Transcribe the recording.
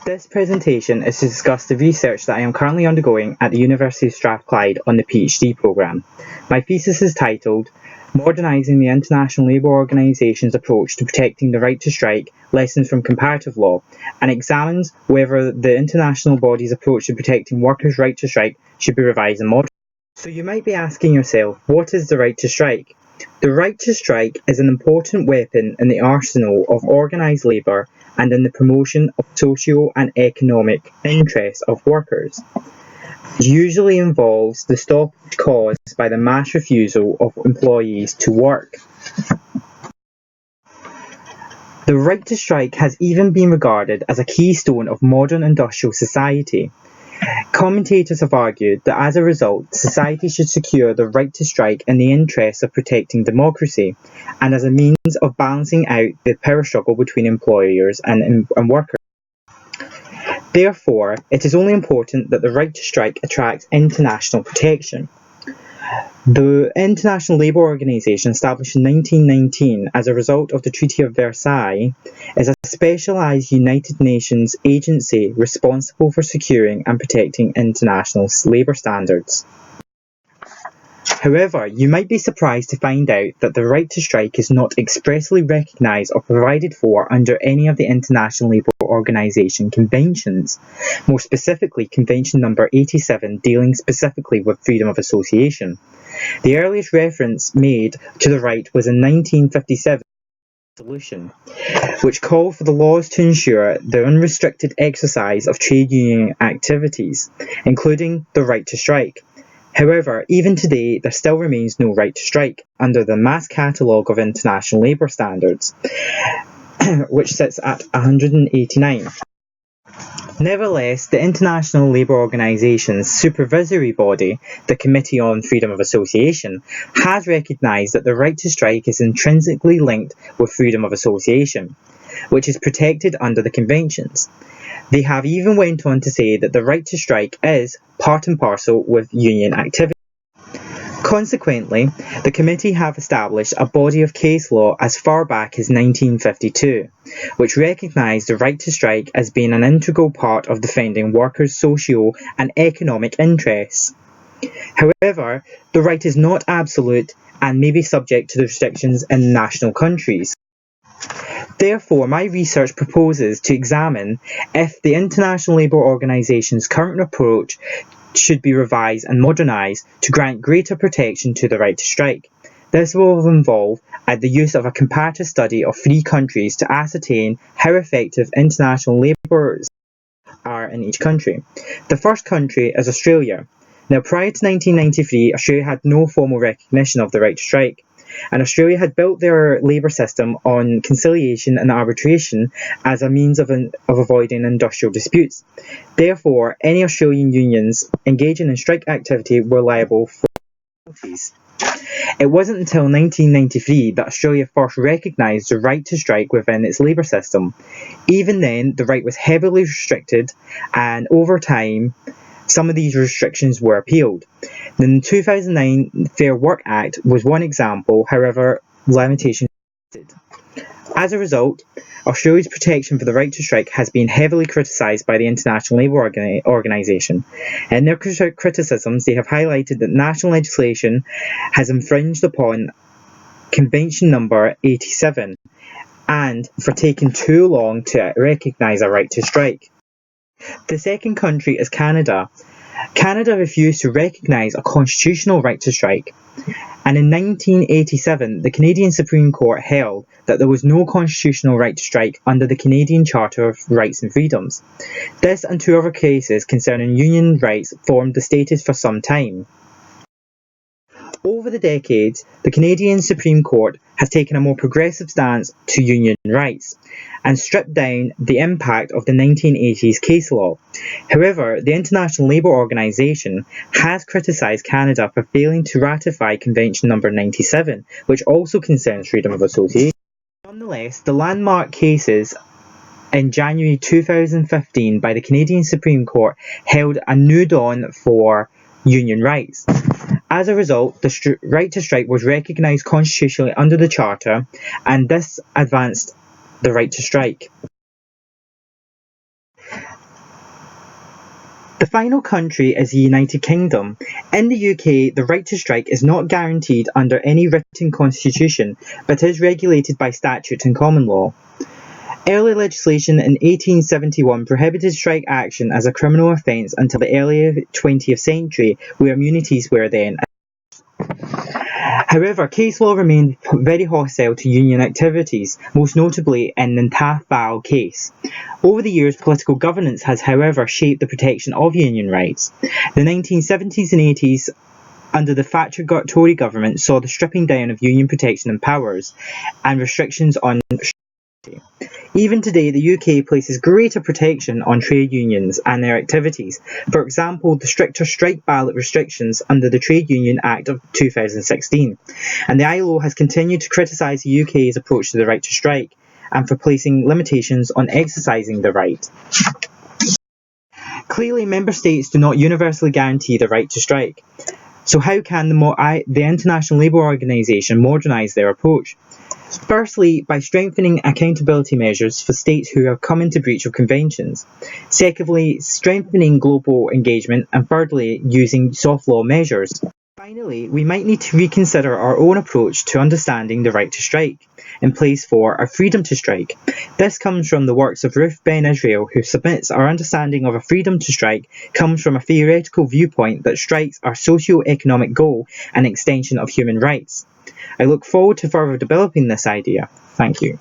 This presentation is to discuss the research that I am currently undergoing at the University of Strathclyde on the Ph.D. programme. My thesis is titled Modernising the International Labour Organisation's Approach to Protecting the Right to Strike, Lessons from Comparative Law, and examines whether the international body's approach to protecting workers' right to strike should be revised and modernised. So you might be asking yourself, what is the right to strike? The right to strike is an important weapon in the arsenal of organised labour and in the promotion of socio and economic interests of workers. It usually involves the stoppage caused by the mass refusal of employees to work. The right to strike has even been regarded as a keystone of modern industrial society. Commentators have argued that as a result, society should secure the right to strike in the interests of protecting democracy and as a means of balancing out the power struggle between employers and workers. Therefore, it is only important that the right to strike attracts international protection. The International Labour Organization, established in 1919 as a result of the Treaty of Versailles, is a specialised United Nations agency responsible for securing and protecting international labour standards. However, you might be surprised to find out that the right to strike is not expressly recognised or provided for under any of the International Labour Organization conventions, more specifically Convention number 87 dealing specifically with freedom of association. The earliest reference made to the right was in 1957 resolution, which called for the laws to ensure the unrestricted exercise of trade union activities, including the right to strike. However, even today, there still remains no right to strike under the mass catalogue of international labour standards, which sits at 189. Nevertheless, the International Labour Organization's supervisory body, the Committee on Freedom of Association, has recognised that the right to strike is intrinsically linked with freedom of association, which is protected under the conventions. They have even went on to say that the right to strike is part and parcel with union activity. Consequently, the committee have established a body of case law as far back as 1952, which recognised the right to strike as being an integral part of defending workers' social and economic interests. However, the right is not absolute and may be subject to the restrictions in national countries. Therefore, my research proposes to examine if the International Labour Organization's current approach should be revised and modernised to grant greater protection to the right to strike. This will involve the use of a comparative study of 3 countries to ascertain how effective international labourers are in each country. The first country is Australia. Now, prior to 1993, Australia had no formal recognition of the right to strike, and Australia had built their labour system on conciliation and arbitration as a means of avoiding industrial disputes. Therefore, any Australian unions engaging in strike activity were liable for penalties. It wasn't until 1993 that Australia first recognised the right to strike within its labour system. Even then, the right was heavily restricted, and over time, some of these restrictions were appealed. The 2009 Fair Work Act was one example, however, limitations existed. As a result, Australia's protection for the right to strike has been heavily criticised by the International Labour Organization. In their criticisms, they have highlighted that national legislation has infringed upon Convention number 87 and for taking too long to recognise a right to strike. The second country is Canada. Canada refused to recognise a constitutional right to strike, and in 1987 the Canadian Supreme Court held that there was no constitutional right to strike under the Canadian Charter of Rights and Freedoms. This and 2 other cases concerning union rights formed the status for some time. Over the decades, the Canadian Supreme Court has taken a more progressive stance to union rights and stripped down the impact of the 1980s case law. However, the International Labour Organization has criticised Canada for failing to ratify Convention number 97, which also concerns freedom of association. Nonetheless, the landmark cases in January 2015 by the Canadian Supreme Court held a new dawn for union rights. As a result, the right to strike was recognised constitutionally under the Charter, and this advanced the right to strike. The final country is the United Kingdom. In the UK, the right to strike is not guaranteed under any written constitution, but is regulated by statute and common law. Early legislation in 1871 prohibited strike action as a criminal offence until the early 20th century, where immunities were then. However, case law remained very hostile to union activities, most notably in the Taff Val case. Over the years, political governance has, however, shaped the protection of union rights. The 1970s and 80s, under the Thatcher Tory government, saw the stripping down of union protection and powers, and restrictions on Even today, the UK places greater protection on trade unions and their activities. For example, the stricter strike ballot restrictions under the Trade Union Act of 2016. And the ILO has continued to criticise the UK's approach to the right to strike and for placing limitations on exercising the right. Clearly, member states do not universally guarantee the right to strike. So how can the International Labour Organization modernise their approach? Firstly, by strengthening accountability measures for states who have come into breach of conventions. Secondly, strengthening global engagement, and thirdly, using soft law measures. Finally, we might need to reconsider our own approach to understanding the right to strike, in place for a freedom to strike. This comes from the works of Ruth Ben Israel, who submits our understanding of a freedom to strike comes from a theoretical viewpoint that strikes are a socio-economic goal and extension of human rights. I look forward to further developing this idea. Thank you.